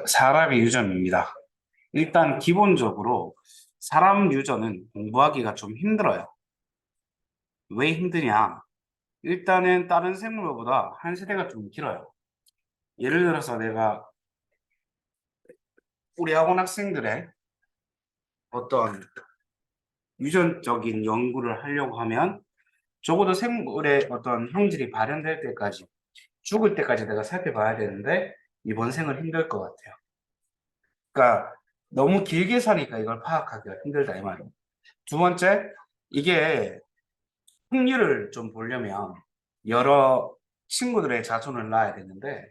사람의 유전입니다. 일단 기본적으로 사람 유전은 공부하기가 좀 힘들어요. 왜 힘드냐? 일단은 다른 생물보다 한 세대가 좀 길어요. 예를 들어서 내가 우리 학원 학생들의 어떤 유전적인 연구를 하려고 하면 적어도 생물의 어떤 형질이 발현될 때까지, 죽을 때까지 내가 살펴봐야 되는데 이번 생은 힘들 것 같아요. 그러니까 너무 길게 사니까 이걸 파악하기가 힘들다 이 말이에요. 두 번째, 이게 확률을 좀 보려면 여러 친구들의 자손을 낳아야 되는데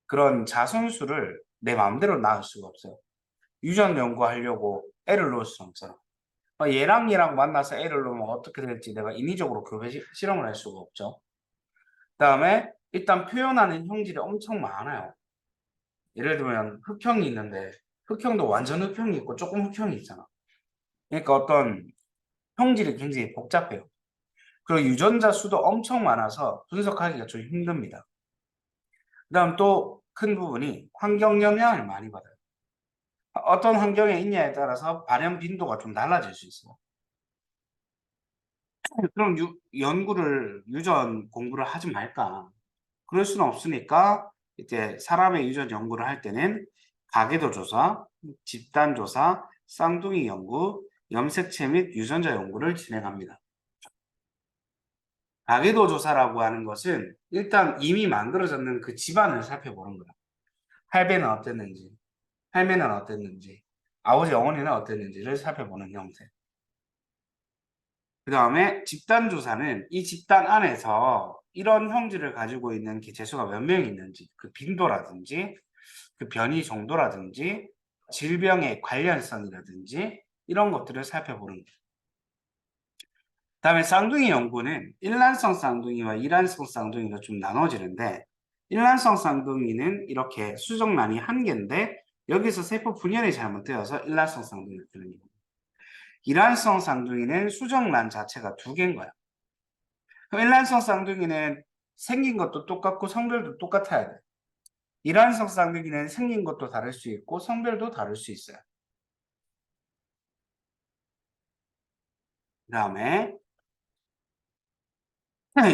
그런 자손 수를 내 마음대로 낳을 수가 없어요. 유전 연구하려고 애를 놓을 수 없잖아. 얘랑 만나서 애를 놓으면 어떻게 될지 내가 인위적으로 교배 실험을 할 수가 없죠. 그다음에 일단 표현하는 형질이 엄청 많아요. 예를 들면 흑형이 있는데 흑형도 완전 흑형이 있고 조금 흑형이 있잖아. 그러니까 어떤 형질이 굉장히 복잡해요. 그리고 유전자 수도 엄청 많아서 분석하기가 좀 힘듭니다. 그다음 또 큰 부분이 환경 영향을 많이 받아요. 어떤 환경에 있냐에 따라서 발현 빈도가 좀 달라질 수 있어요. 그럼 연구를 유전 공부를 하지 말까? 그럴 수는 없으니까 이제 사람의 유전 연구를 할 때는 가계도 조사, 집단 조사, 쌍둥이 연구, 염색체 및 유전자 연구를 진행합니다. 가계도 조사라고 하는 것은 일단 이미 만들어졌는 그 집안을 살펴보는 거야. 할배는 어땠는지, 할매는 어땠는지, 아버지 어머니는 어땠는지를 살펴보는 형태. 그 다음에 집단 조사는 이 집단 안에서 이런 형질을 가지고 있는 개체수가 몇 명 있는지, 그 빈도라든지, 그 변이 정도라든지, 질병의 관련성이라든지, 이런 것들을 살펴보는 거예요. 다음에 쌍둥이 연구는 일란성 쌍둥이와 이란성 쌍둥이로 좀 나눠지는데, 일란성 쌍둥이는 이렇게 수정란이 한 개인데, 여기서 세포 분열이 잘못되어서 일란성 쌍둥이가 되는 거예요. 이란성 쌍둥이는 수정란 자체가 두 개인 거야. 그럼 일란성 쌍둥이는 생긴 것도 똑같고 성별도 똑같아야 돼. 이란성 쌍둥이는 생긴 것도 다를 수 있고 성별도 다를 수 있어요. 그 다음에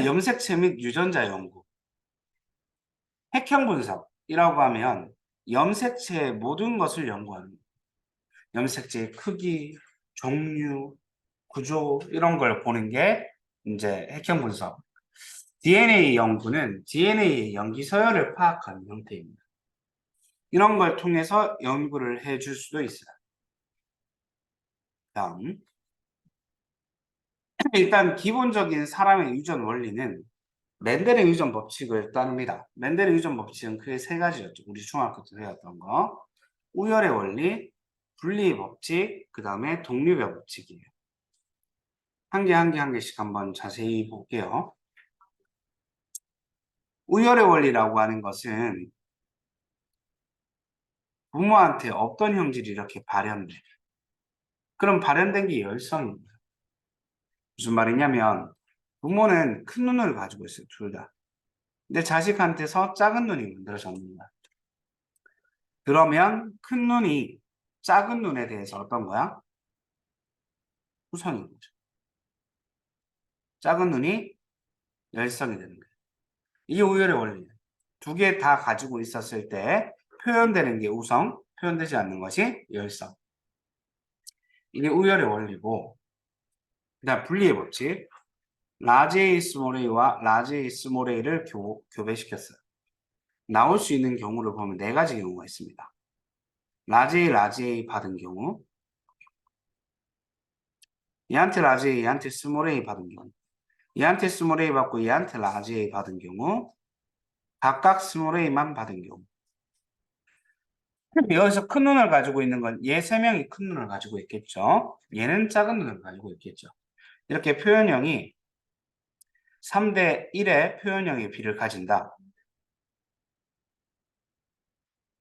염색체 및 유전자 연구. 핵형 분석이라고 하면 염색체의 모든 것을 연구하는 거예요. 염색체의 크기, 종류, 구조 이런 걸 보는 게 이제 핵형 분석. DNA 연구는 DNA의 염기 서열을 파악하는 형태입니다. 이런 걸 통해서 연구를 해줄 수도 있어요. 다음. 일단 기본적인 사람의 유전 원리는 멘델의 유전 법칙을 따릅니다. 멘델의 유전 법칙은 크게 세 가지였죠. 우리 중학교 때 배웠던 거. 우열의 원리, 분리의 법칙, 그 다음에 독립의 법칙이에요. 한 개씩 한번 자세히 볼게요. 우열의 원리라고 하는 것은 부모한테 없던 형질이 이렇게 발현돼. 그럼 발현된 게 열성입니다. 무슨 말이냐면 부모는 큰 눈을 가지고 있어요. 둘 다. 근데 자식한테서 작은 눈이 만들어졌습니다. 그러면 큰 눈이 작은 눈에 대해서 어떤 거야? 후성인 거죠. 작은 눈이 열성이 되는 거예요. 이게 우열의 원리예요. 두 개 다 가지고 있었을 때 표현되는 게 우성, 표현되지 않는 것이 열성. 이게 우열의 원리고, 그다음 분리의 법칙. 라지 A 스몰 A와 라지 A 스몰 A를 교배시켰어요. 나올 수 있는 경우를 보면 네 가지 경우가 있습니다. 라지 A 받은 경우, 얘한테 라지 A, 얘한테 스몰 A 받은 경우, 얘한테 스몰 A 받고 얘한테 라지 A 받은 경우, 각각 스몰 A만 받은 경우. 여기서 큰 눈을 가지고 있는 건 얘 세 명이 큰 눈을 가지고 있겠죠. 얘는 작은 눈을 가지고 있겠죠. 이렇게 표현형이 3대 1의 표현형의 비를 가진다.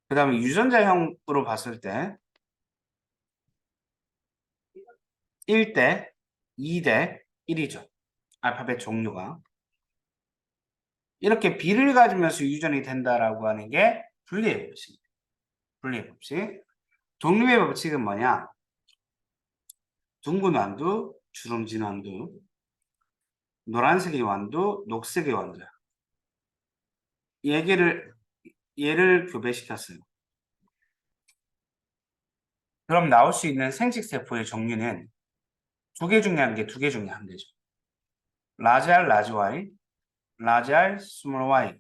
그 다음에 유전자형으로 봤을 때 1대 2대 1이죠. 알파벳 종류가. 이렇게 비를 가지면서 유전이 된다라고 하는 게 분리의 법칙입니다. 분리의 법칙. 독립의 법칙은 뭐냐? 둥근 완두, 주름진 완두, 노란색의 완두, 녹색의 완두야. 얘를 교배시켰어요. 그럼 나올 수 있는 생식세포의 종류는 두 개 중에 한 개, 두 개 중에 한 개죠. 라지 R, 라지 Y, 라지 R, 스몰 Y,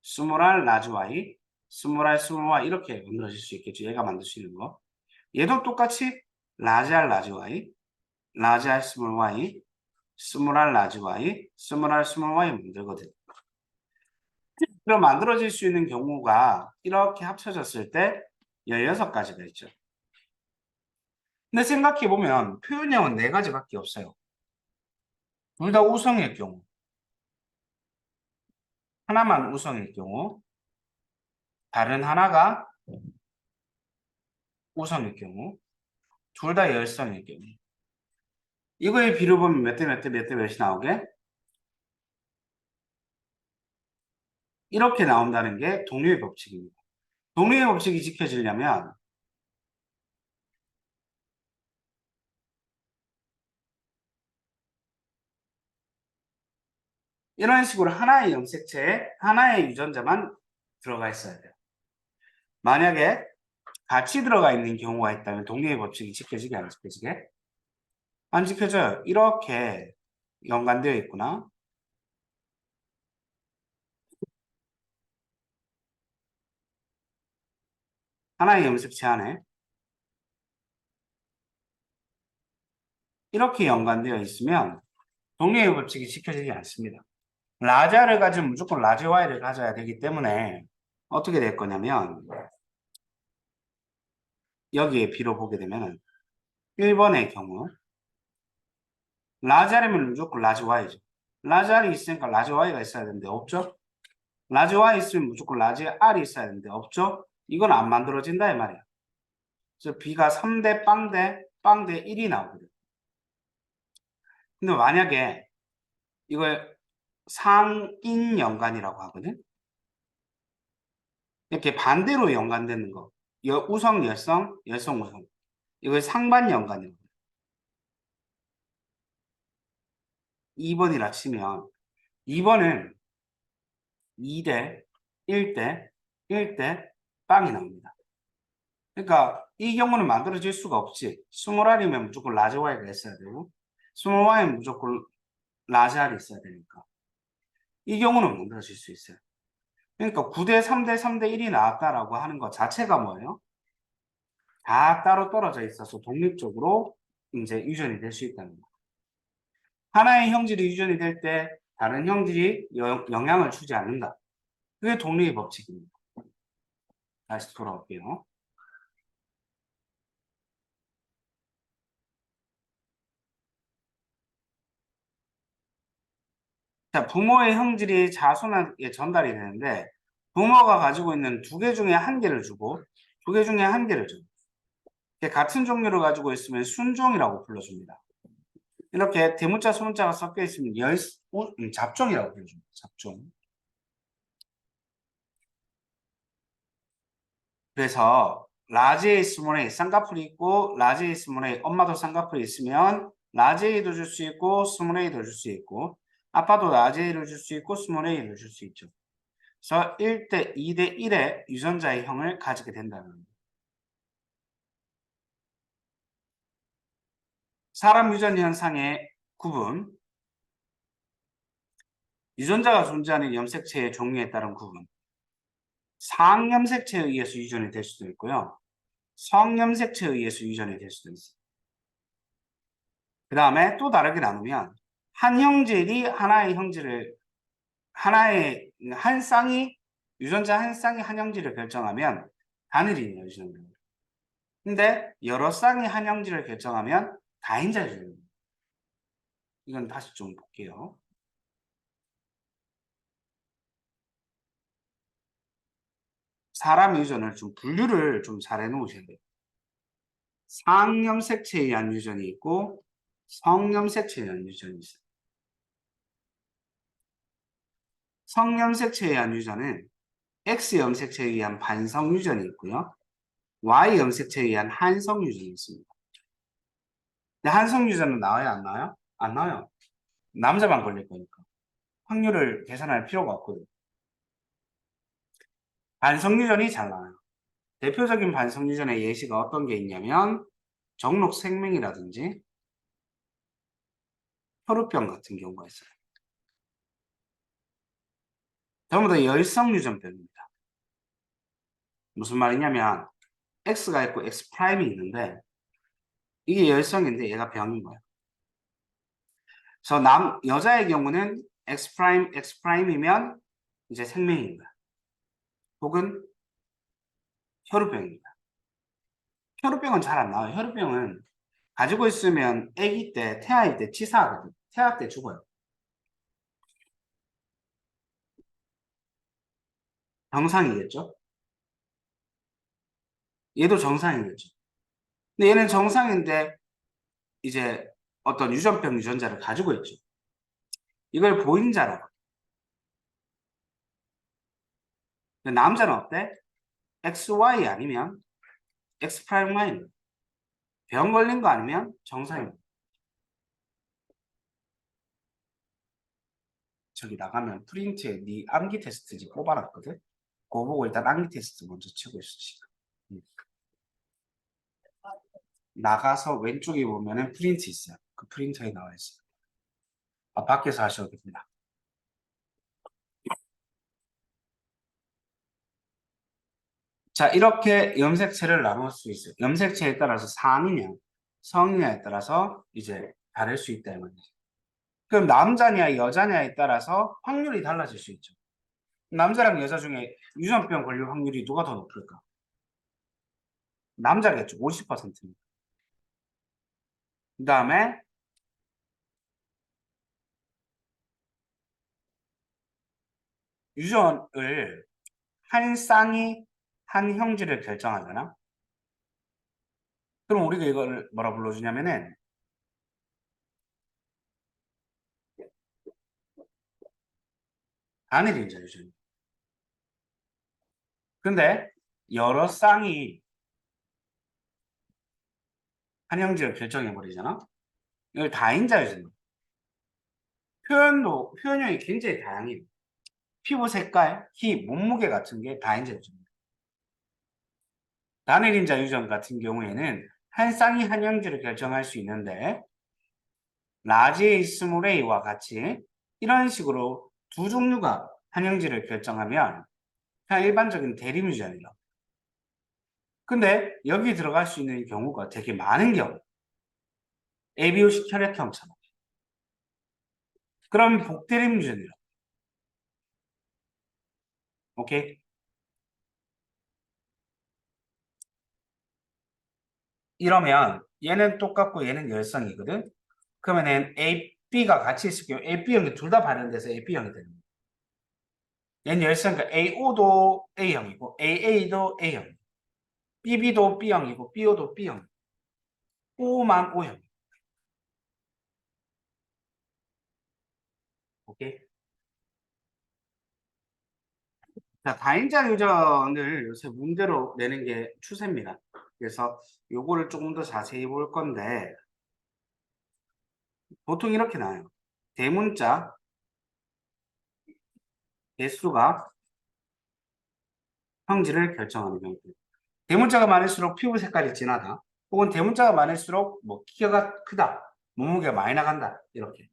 스몰 R, 라지 Y, 스몰 R, 스몰 Y 이렇게 만들어질 수 있겠죠. 얘가 만들 수 있는 거. 얘도 똑같이 라지 R, 라지 Y, 라지 R, 스몰 Y, 스몰 R, 라지 Y, 스몰 R, 스몰 Y 만들거든. 그럼 만들어질 수 있는 경우가 이렇게 합쳐졌을 때 16가지가 있죠. 근데 생각해보면 표현형은 4가지밖에 없어요. 둘 다 우성일 경우, 하나만 우성일 경우, 다른 하나가 우성일 경우, 둘 다 열성일 경우. 이거의 비를 보면 몇 대 몇 대 몇 대 몇이 나오게? 이렇게 나온다는 게 독립의 법칙입니다. 독립의 법칙이 지켜지려면 이런 식으로 하나의 염색체에 하나의 유전자만 들어가 있어야 돼요. 만약에 같이 들어가 있는 경우가 있다면 독립의 법칙이 지켜지게 안 지켜지게? 안 지켜져요. 이렇게 연관되어 있구나. 하나의 염색체 안에 이렇게 연관되어 있으면 독립의 법칙이 지켜지지 않습니다. 라자를 가지면 무조건 라지 Y를 가져야 되기 때문에 어떻게 될 거냐면 여기에 B로 보게 되면 1번의 경우 라자르면 무조건 라지 Y죠. 라자리 있으니까 라지 Y가 있어야 되는데 없죠? 라지 Y 있으면 무조건 라지 R이 있어야 되는데 없죠? 이건 안 만들어진다 이 말이야. 그래서 B가 3대 빵대 1이 나오거든. 근데 만약에 이걸 상인연관이라고 하거든. 이렇게 반대로 연관되는 거. 우성, 열성, 열성, 우성. 이걸 상반연관이라고. 2번이라 치면 2번은 2대 1대 1대 빵이 나옵니다. 그러니까 이 경우는 만들어질 수가 없지. 스몰 R이면 무조건 라지 Y가 있어야 되고 스몰 Y는 무조건 라지 R이 있어야 되니까. 이 경우는 만들어질 수 있어요. 그러니까 9대 3대 3대 1이 나왔다라고 하는 것 자체가 뭐예요? 다 따로 떨어져 있어서 독립적으로 이제 유전이 될 수 있다는 거. 하나의 형질이 유전이 될 때 다른 형질이 영향을 주지 않는다. 그게 독립의 법칙입니다. 다시 돌아올게요. 자, 부모의 형질이 자손에게 전달이 되는데 부모가 가지고 있는 2개 중에 한 개를 주고 2개 중에 한 개를 줘요. 같은 종류를 가지고 있으면 순종이라고 불러줍니다. 이렇게 대문자, 소문자가 섞여 있으면 잡종이라고 불러줍니다. 잡종. 그래서 라지 A, 스몰 A, 쌍꺼풀이 있고 라지 A, 스몰 A, 엄마도 쌍꺼풀이 있으면 라지 A도 줄 수 있고 스몰 A도 줄 수 있고 아빠도 라지 A를 줄 수 있고 스몰 A를 줄 수 있죠. 그래서 1대 2대 1의 유전자의 형을 가지게 된다는 겁니다. 사람 유전 현상의 구분, 유전자가 존재하는 염색체의 종류에 따른 구분, 상염색체에 의해서 유전이 될 수도 있고요. 성염색체에 의해서 유전이 될 수도 있어요. 그 다음에 또 다르게 나누면 한 형질이 하나의 한 쌍이 유전자 한 쌍이 한 형질을 결정하면 단일인이에요. 유전자. 근데 여러 쌍이 한 형질을 결정하면 다인자 유전입니다. 이건 다시 좀 볼게요. 사람 유전을 좀 분류를 좀 잘 해놓으셔야 돼요. 상염색체에 의한 유전이 있고 성염색체에 의한 유전이 있어요. 성염색체에 의한 유전은 X 염색체에 의한 반성 유전이 있고요. Y 염색체에 의한 한성 유전이 있습니다. 근데 한성 유전은 나와요, 안 나와요? 안 나와요. 남자만 걸릴 거니까. 확률을 계산할 필요가 없거든요. 반성 유전이 잘 나와요. 대표적인 반성 유전의 예시가 어떤 게 있냐면 정록 생명이라든지 혈우병 같은 경우가 있어요. 전부 다 열성 유전병입니다. 무슨 말이냐면 X가 있고 X 프라임이 있는데 이게 열성인데 얘가 병인 거예요. 그래서 여자의 경우는 X 프라임, X 프라임이면 이제 생명인 거야. 혹은 혈우병입니다. 혈우병은 잘 안 나와요. 혈우병은 가지고 있으면 아기 때, 태아일 때 치사하거든. 태아 때 죽어요. 정상이겠죠? 얘도 정상이겠죠. 근데 얘는 정상인데 이제 어떤 유전병 유전자를 가지고 있죠. 이걸 보인자라고. 근데 남자는 어때? XY 아니면 X 프라임 Y. 병 걸린 거 아니면 정상입니다. 저기 나가면 프린트에 네 암기 테스트지 뽑아놨거든. 그거 보고 일단 암기 테스트 먼저 치고 있어 지금. 나가서 왼쪽에 보면은 프린트 있어요. 그 프린터에 나와 있어요. 아, 밖에서 하셔도 됩니다. 자, 이렇게 염색체를 나눌 수 있어요. 염색체에 따라서 상이냐, 성이냐에 따라서 이제 다를 수 있다. 그럼 남자냐, 여자냐에 따라서 확률이 달라질 수 있죠. 남자랑 여자 중에 유전병 걸릴 확률이 누가 더 높을까? 남자겠죠. 50%입니다. 그 다음에 유전을 한 쌍이 한 형질을 결정하잖아. 그럼 우리가 이걸 뭐라 불러주냐면은 단일인자 유전. 근데 여러 쌍이 한 형질을 결정해버리잖아. 이걸 다인자 유전. 표현형이 굉장히 다양해요. 피부 색깔, 키, 몸무게 같은 게 다인자 유전입니다. 단일인자 유전 같은 경우에는 한 쌍이 한 형질을 결정할 수 있는데 라지 A 스몰 a와 같이 이런 식으로 두 종류가 한 형질을 결정하면 그냥 일반적인 대리유전이요. 근데 여기 들어갈 수 있는 경우가 되게 많은 경우 ABO식 혈액형처럼 그럼 복대리유전이요. 오케이? 이러면 얘는 똑같고 얘는 열성이거든. 그러면은 A, B가 같이 있을 경우 A, B형이 둘 다 발현돼서 A, B형이 되는 거야. 얘는 열성이니까 AO도 A형이고 AA도 A형, BB도 B형이고 BO도 B형, O만 O형. 오케이? 자, 다인자 유전을 요새 문제로 내는 게 추세입니다. 그래서 요거를 조금 더 자세히 볼 건데 보통 이렇게 나와요. 대문자 개수가 형질을 결정하는 경우. 대문자가 많을수록 피부 색깔이 진하다. 혹은 대문자가 많을수록 뭐 키가 크다. 몸무게가 많이 나간다. 이렇게.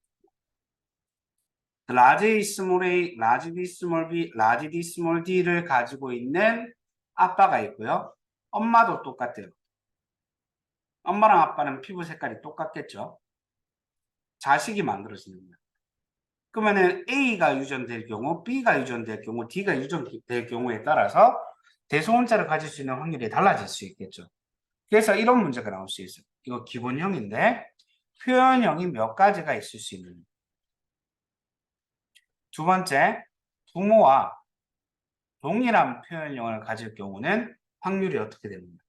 라지 A 스몰 A, 라지 B 스몰 B, 라지 D 스몰 D를 가지고 있는 아빠가 있고요. 엄마도 똑같아요. 엄마랑 아빠는 피부 색깔이 똑같겠죠. 자식이 만들어지는 거예요. 그러면은 A가 유전될 경우, B가 유전될 경우, D가 유전될 경우에 따라서 대소문자를 가질 수 있는 확률이 달라질 수 있겠죠. 그래서 이런 문제가 나올 수 있어요. 이거 기본형인데 표현형이 몇 가지가 있을 수 있는. 두 번째, 부모와 동일한 표현형을 가질 경우는 확률이 어떻게 됩니까?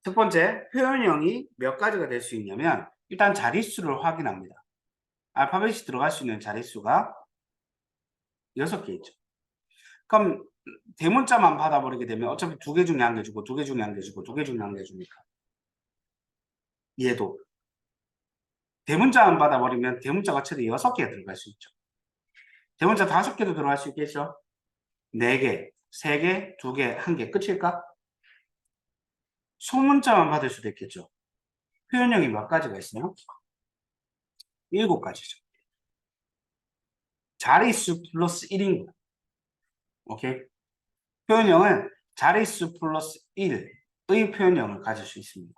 첫 번째, 표현형이 몇 가지가 될 수 있냐면 일단 자릿수를 확인합니다. 알파벳이 들어갈 수 있는 자릿수가 6개 있죠. 그럼 대문자만 받아버리게 되면 어차피 두 개 중에 한 개 주고 두 개 중에 한 개 주고 두 개 중에 한 개 주니까 얘도 대문자만 받아버리면 대문자가 최대 6개 들어갈 수 있죠. 대문자 5개도 들어갈 수 있겠죠. 4개, 3개, 2개, 1개 끝일까? 소문자만 받을 수도 있겠죠. 표현형이 몇 가지가 있어요? 7가지죠. 자릿수 플러스 1인 거예요. 오케이? 표현형은 자릿수 플러스 1의 표현형을 가질 수 있습니다.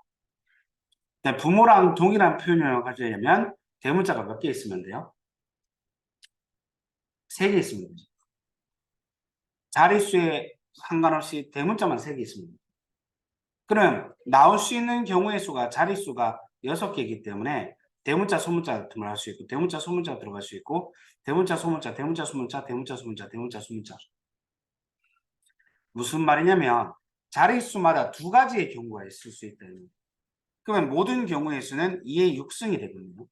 부모랑 동일한 표현형을 가지려면 대문자가 몇 개 있으면 돼요? 3개 있으면 되죠. 자릿수에 상관없이 대문자만 3개 있으면 돼요. 그럼 나올 수 있는 경우의 수가 자릿수가 6개이기 때문에 대문자, 소문자 같은 걸 할 수 있고 대문자, 소문자 들어갈 수 있고 대문자, 소문자, 대문자, 소문자, 대문자, 소문자, 대문자, 소문자. 무슨 말이냐면 자릿수마다 2가지의 경우가 있을 수 있다. 그러면 모든 경우의 수는 2의 6승이 되거든요.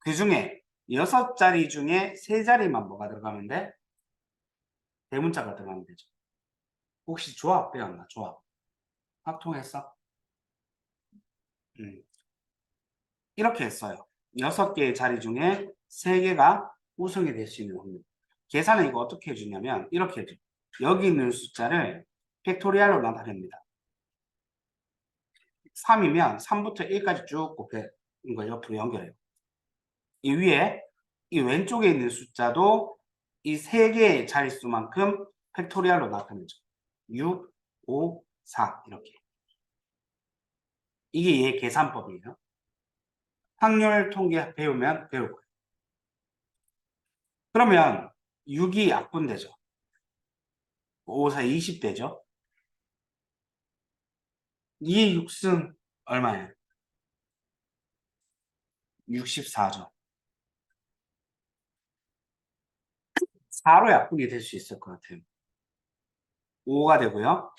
그 중에 6자리 중에 3자리만 뭐가 들어가면 돼? 대문자가 들어가면 되죠. 혹시 조합 배웠나? 조합. 확통했어? 이렇게 했어요. 6개의 자리 중에 3개가 우승이 될 수 있는 확률. 계산은 이거 어떻게 해주냐면 이렇게 해줘. 여기 있는 숫자를 팩토리얼로 나타냅니다. 3이면 3부터 1까지 쭉 곱해 걸 옆으로 연결해요. 이 위에 이 왼쪽에 있는 숫자도 이 3개의 자릿수만큼 팩토리얼로 나타내죠. 6, 5, 4 이렇게. 이게 얘 계산법이에요. 확률 통계 배우면 배울 거예요. 그러면 6이 약분되죠. 5, 4, 20되죠. 2의 6승 얼마예요? 64죠. 4로 약분이 될 수 있을 것 같아요. 5가 되고요.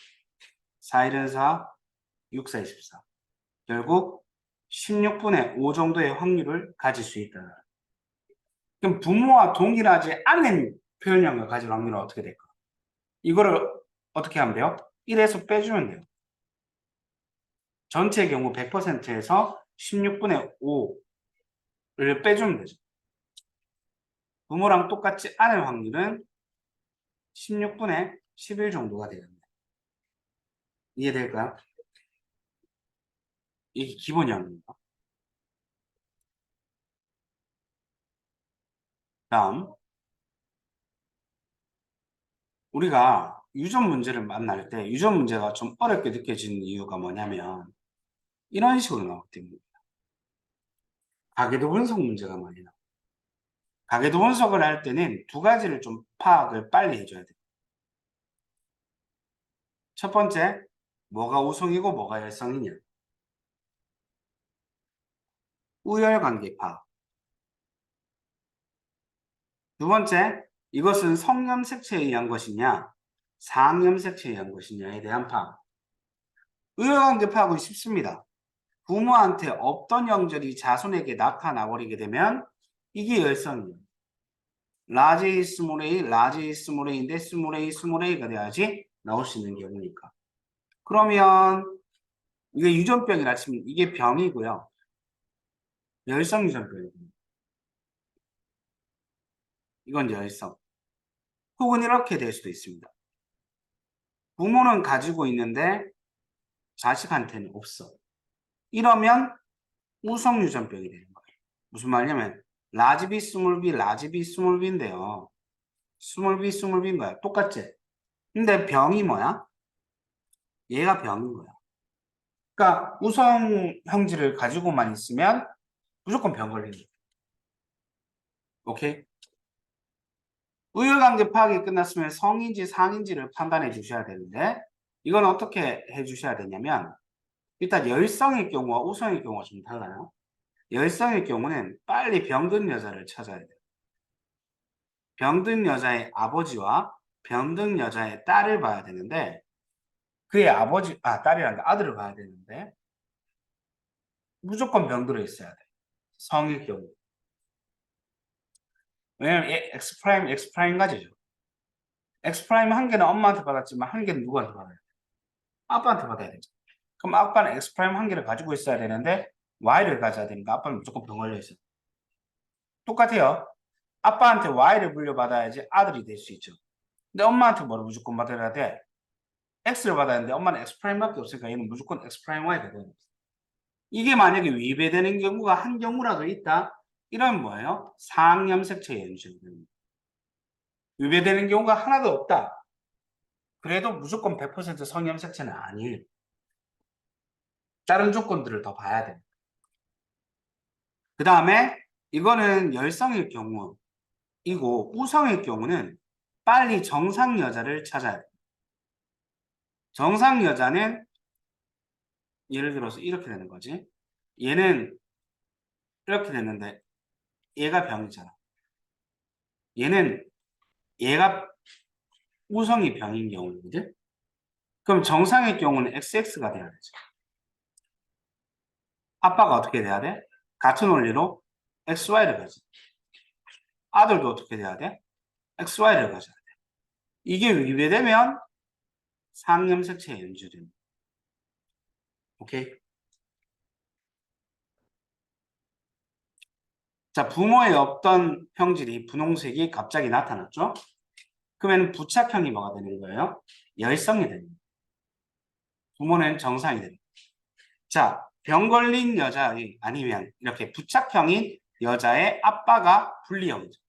4, 1은 4, 6, 4, 24. 결국 16분의 5 정도의 확률을 가질 수 있다. 그럼 부모와 동일하지 않은 표현형을 가질 확률은 어떻게 될까? 이거를 어떻게 하면 돼요? 1에서 빼주면 돼요. 전체의 경우 100%에서 16분의 5를 빼주면 되죠. 부모랑 똑같지 않을 확률은 16분의 11 정도가 되겠네요. 이해될까요? 이게 기본형입니다. 다음 우리가 유전 문제를 만날 때 유전 문제가 좀 어렵게 느껴지는 이유가 뭐냐면 이런 식으로 나오기 때문입니다. 가계도 분석 문제가 많이 나와요. 가계도 분석을 할 때는 2가지를 좀 파악을 빨리 해줘야 돼요. 첫 번째, 뭐가 우성이고 뭐가 열성이냐. 우열관계 파악. 두 번째, 이것은 성염색체에 의한 것이냐 상염색체에 의한 것이냐에 대한 파악. 우열관계 파악은 쉽습니다. 부모한테 없던 형절이 자손에게 나타나 버리게 되면 이게 열성이에요. 라지 스몰 a, 라지 스몰 a인데 스몰 a, 스몰 a가 돼야지 나올 수 있는 경우니까. 그러면 이게 유전병이라 치면 이게 병이고요. 열성 유전병이거든요. 이건 열성. 혹은 이렇게 될 수도 있습니다. 부모는 가지고 있는데 자식한테는 없어. 이러면 우성 유전병이 되는 거예요. 무슨 말이냐면 라지 B 스몰 B 라지 B 스몰 B인데요. 스몰 B 스몰 B인 거야. 똑같지? 근데 병이 뭐야? 얘가 병인 거야. 그러니까 우성 형질을 가지고만 있으면 무조건 병 걸리는 거야. 오케이? 우열관계 파악이 끝났으면 성인지 상인지를 판단해 주셔야 되는데 이건 어떻게 해 주셔야 되냐면 일단 열성의 경우와 우성의 경우가 좀 달라요. 열성의 경우는 빨리 병든 여자를 찾아야 돼요. 병든 여자의 아버지와 병든 여자의 딸을 봐야 되는데 그의 딸이란다. 아들을 봐야 되는데 무조건 병들어 있어야 돼. 성일 경우. 왜냐면 X 프라임 가지죠. X 프라임 한 개는 엄마한테 받았지만 한 개는 누구한테 받아야 돼? 아빠한테 받아야 되죠. 그럼 아빠는 X 프라임 한 개를 가지고 있어야 되는데 Y를 가져야 되니까 아빠는 무조건 병 걸려 있어요. 똑같아요. 아빠한테 Y를 물려받아야지 아들이 될 수 있죠. 근데 엄마한테 뭐를 무조건 받아야 돼? X를 받아야 하는데 엄마는 X 프라임밖에 없으니까 얘는 무조건 X 프라임 Y가 되는 거예요. 이게 만약에 위배되는 경우가 한 경우라도 있다. 이런 뭐예요? 상염색체 연주입니다. 위배되는 경우가 하나도 없다. 그래도 무조건 100% 성염색체는 아니에요. 다른 조건들을 더 봐야 돼요. 그 다음에 이거는 열성일 경우이고 우성일 경우는 빨리 정상 여자를 찾아야 돼요. 정상 여자는 예를 들어서 이렇게 되는 거지. 얘는 이렇게 됐는데 얘가 병이잖아. 얘가 우성이 병인 경우거든. 그럼 정상의 경우는 XX가 돼야 되죠. 아빠가 어떻게 돼야 돼? 같은 원리로 XY를 가져. 아들도 어떻게 돼야 돼? XY를 가져야 돼. 이게 위배되면 상염색체에 연주됩니다. 오케이? 자, 부모의 없던 형질이 분홍색이 갑자기 나타났죠? 그러면 부착형이 뭐가 되는 거예요? 열성이 됩니다. 부모는 정상이 됩니다. 자, 병 걸린 여자의 아니면 이렇게 부착형인 여자의 아빠가 분리형이죠.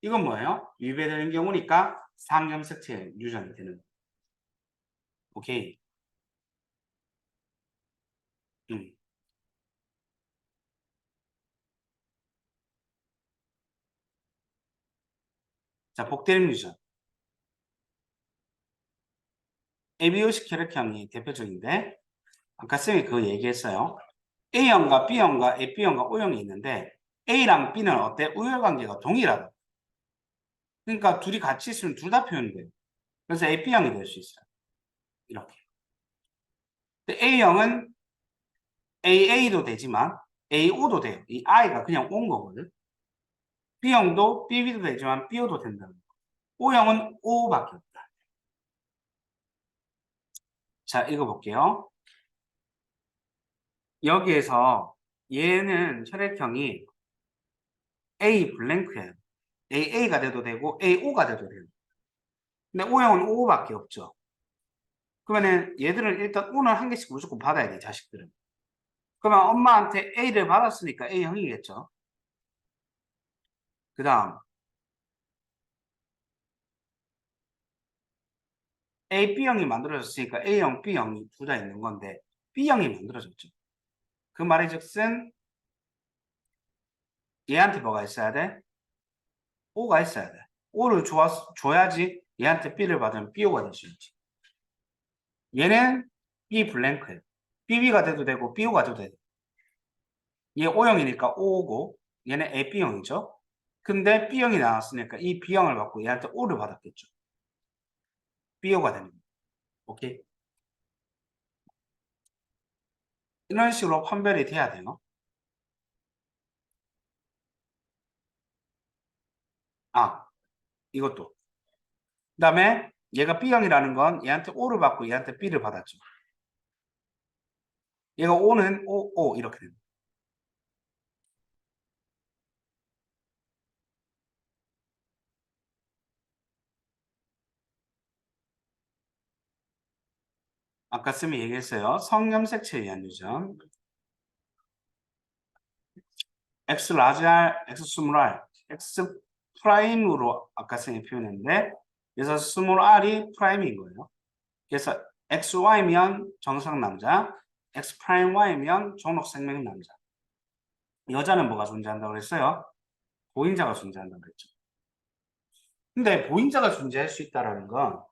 이건 뭐예요? 위배되는 경우니까 상염색체 유전이 되는 거예요. 오케이. 음. 자, 복대림 유전. 에비오식 혈액형이 대표적인데 아까 쌤이 그거 얘기했어요. A형과 B형과 AB형과 O형이 있는데 A랑 B는 어때? 우열관계가 동일하다. 그러니까 둘이 같이 있으면 둘 다 표현이 돼요. 그래서 AB형이 될 수 있어요. 이렇게. A형은 AA도 되지만 AO도 돼요. 이 I가 그냥 온 거거든. B형도 BB도 되지만 BO도 된다는 거. O형은 O밖에 없다. 자, 읽어볼게요. 여기에서 얘는 혈액형이 A 블랭크예요. AA가 돼도 되고 AO가 돼도 돼요. 근데 O형은 O밖에 없죠. 그러면은 얘들은 일단 O는 한 개씩 무조건 받아야 돼, 자식들은. 그러면 엄마한테 A를 받았으니까 A형이겠죠. 그 다음 A, B형이 만들어졌으니까 A형, B형이 둘 다 있는 건데 B형이 만들어졌죠. 그 말이 즉슨 얘한테 뭐가 있어야 돼? O가 있어야 돼. O를 줘야지 얘한테 B를 받으면 BO가 될 수 있지. 얘는 B 블랭크예요. BB가 돼도 되고 BO가 돼도 돼요. 얘 O형이니까 O고 얘는 A, B형이죠. 근데 B형이 나왔으니까 이 B형을 받고 얘한테 O를 받았겠죠. BO가 되는 거예요. 오케이? 이런 식으로 판별이 돼야 돼요. 아, 이것도. 그 다음에 얘가 B형이라는 건 얘한테 O를 받고 얘한테 B를 받았죠. 얘가 O는 O 이렇게 됩니다. 아까 쌤이 얘기했어요. 성염색체에 의한 유전. X 라지 R, X 스몰 R, X 프라임으로 아까 쌤이 표현했는데 그래서 스몰 R이 프라임인 거예요. 그래서 XY면 정상 남자, X 프라임 Y면 종록 생명 남자. 여자는 뭐가 존재한다고 그랬어요? 보인자가 존재한다고 그랬죠. 근데 보인자가 존재할 수 있다는 건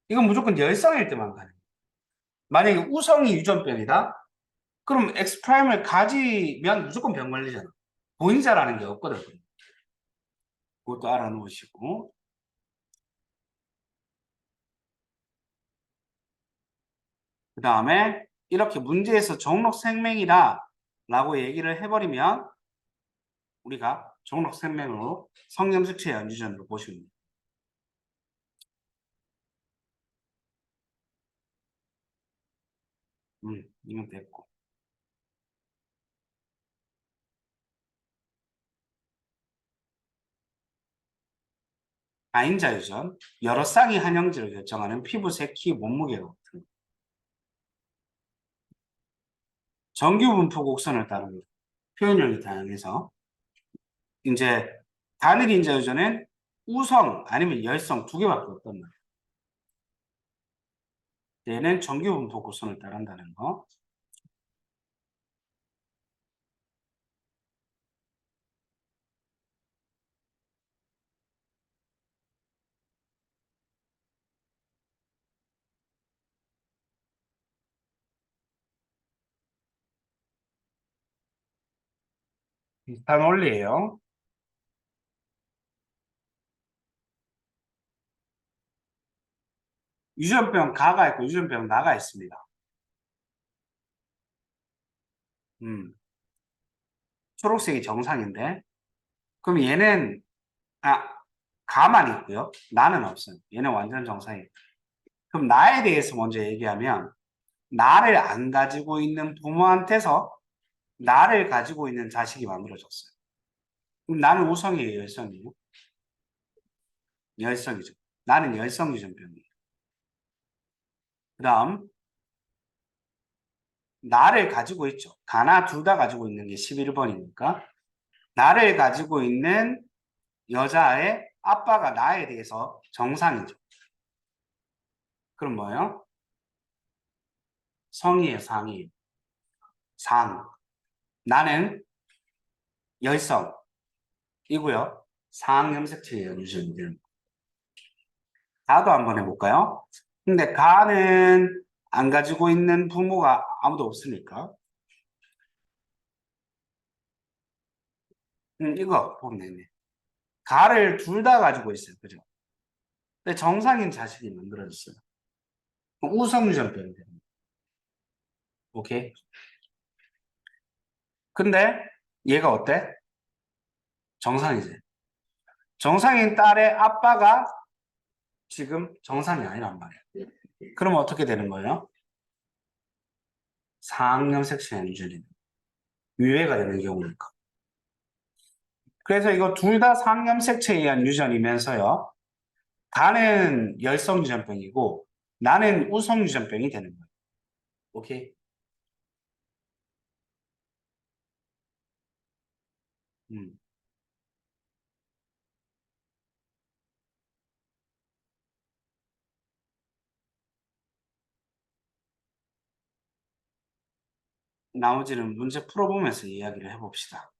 이건 무조건 열성일 때만 가능. 만약에 우성이 유전병이다? 그럼 X 프라임을 가지면 무조건 병 걸리잖아. 보인자라는 게 없거든. 그것도 알아놓으시고. 그 다음에 이렇게 문제에서 종록 생명이다 라고 얘기를 해버리면 우리가 종록 생명으로 성염색체 연주전으로 보시면 됩니다. 이건 됐고. 아인자 유전, 여러 쌍이 한 형질을 결정하는 피부색, 키, 몸무게가 같은 거. 정규 분포 곡선을 따릅니다. 표현력이 다양해서. 이제 단일 인자 유전엔 우성 아니면 열성 두 개밖에 없단 말이에요. 얘는 정규 분포 곡선을 따른다는 거. 비슷한 원리예요. 유전병 가가 있고 유전병 나가 있습니다. 음, 초록색이 정상인데, 그럼 얘는 가만 있고요. 나는 없어요. 얘는 완전 정상이에요. 그럼 나에 대해서 먼저 얘기하면 나를 안 가지고 있는 부모한테서 나를 가지고 있는 자식이 만들어졌어요. 그럼 나는 우성이에요, 열성이에요? 열성이죠. 나는 열성 유전병이에요. 그 다음 나를 가지고 있죠. 가나 둘 다 가지고 있는 게 11번이니까 나를 가지고 있는 여자의 아빠가 나에 대해서 정상이죠. 그럼 뭐예요? 성이에요, 상이에요. 상. 나는 열성이고요. 상염색체예요, 유전들. 가도 한번 해볼까요? 근데 가는 안 가지고 있는 부모가 아무도 없으니까. 이거 보면 되네. 가를 둘 다 가지고 있어요. 그죠? 근데 정상인 자식이 만들어졌어요. 우성유전병이 됩니다. 오케이? 근데 얘가 어때? 정상이지. 정상인 딸의 아빠가 지금 정상이 아니란 말이야. 그러면 어떻게 되는 거예요? 상염 섹션 유전이 유해가 되는 경우니까. 그래서 이거 둘 다 상염 색체에 의한 유전이면서요. 다는 열성 유전병이고 나는 우성 유전병이 되는 거예요. 오케이? 음. 나머지는 문제 풀어보면서 이야기를 해봅시다.